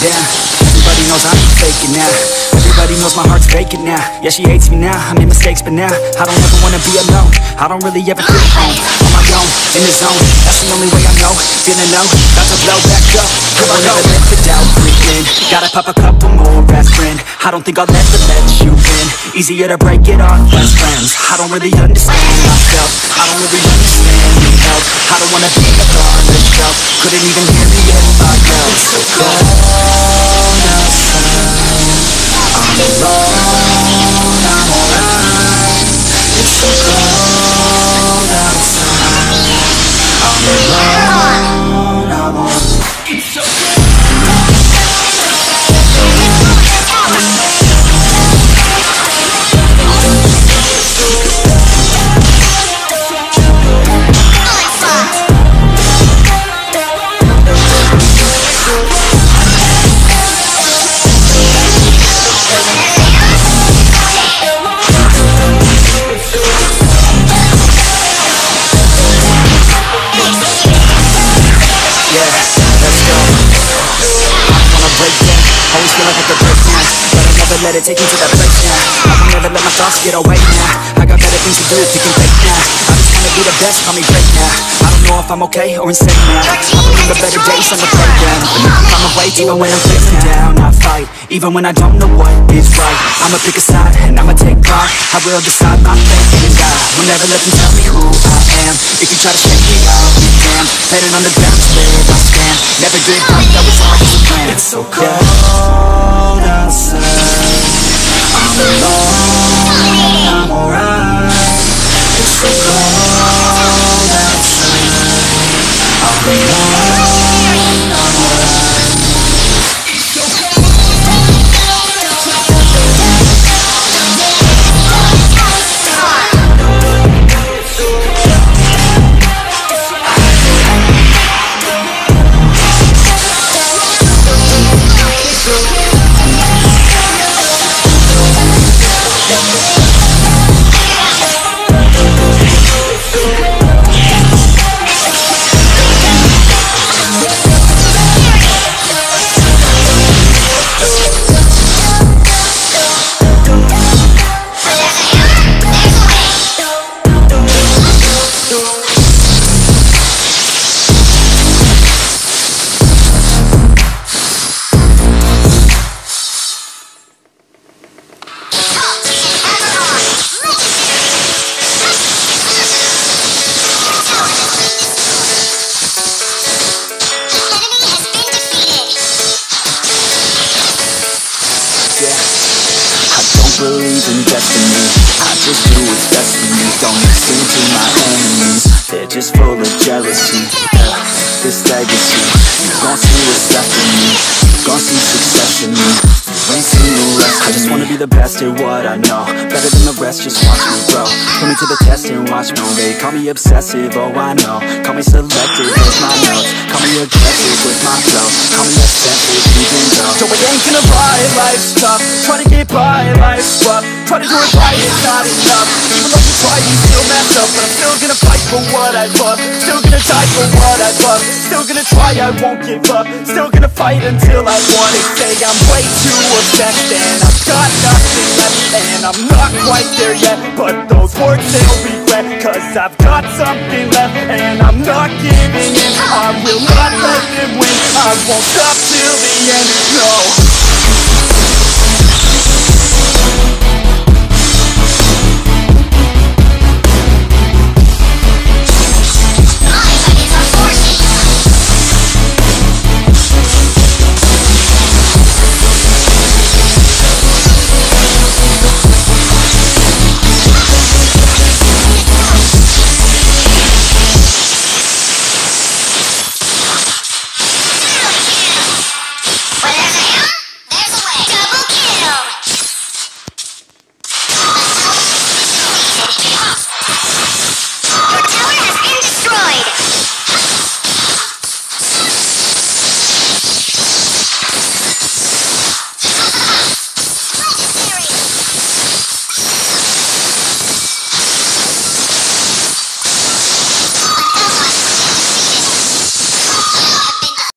down. Everybody knows I'm faking now. Everybody knows my heart's vacant now. Yeah, she hates me now, I made mistakes, but now I don't ever wanna be alone. I don't really ever feel home. On my own, in the zone, that's the only way I know. Feeling low, about to blow back up. Come on, never let the doubt creep in. Gotta pop a couple more aspirin. I don't think I'll ever let you in. Easier to break it off best friends. I don't really understand myself. I don't really understand your help. I don't wanna be a part of the shelf. Couldn't even hear me if I yelled. It's so cold outside. I'm alone, I'm alright. It's so cold outside. I'm alone, I'm alright. It's so cold. Always feel like I could break now, but I never let it take me to that place now. I will never let my thoughts get away now. I got better things to do, thinking fake now. I just wanna be the best, call me great now. I don't know if I'm okay or insane now. I remember better days on the playground, but now I'm awake even when I'm feeling down. I fight, even when I don't know what is right. I'ma pick a side, and I'ma take pride. I will decide my fate, and I will never let them tell me who I am. If you try to shake me, I'll be damned. Heading on the ground is where I stand. Never give up, that was always a plan. It's so cold outside. I'm alone, I'm alright. It's so cold outside. I'm alone, I'm alright. It's so cold. Believe in destiny, I just do what's best for me. Don't listen to my enemies, they're just full of jealousy. This legacy, you gon' see what's left in me. You gon' see success in me. You ain't seen the rest of me. I just wanna be the best at what I know. Better than the rest, just watch me grow. Put me to the test and watch me. They call me obsessive, oh I know. Call me selective with my notes. Call me aggressive with my flow. Call me obsessive even though. So it ain't gonna lie, life's tough. Try to get by, life's rough. Try to do it right, it's not enough. Even though you try, you still mess up. But I'm still gonna fight for what I love. Still gonna die for what I love. Still gonna try, I won't give up. Still gonna fight until I want it. Say I'm way too obsessed and I've got nothing left. And I'm not quite there yet, but those words they'll regret. Cause I've got something left and I'm not giving in. I will not let them win, I won't stop till the end, no.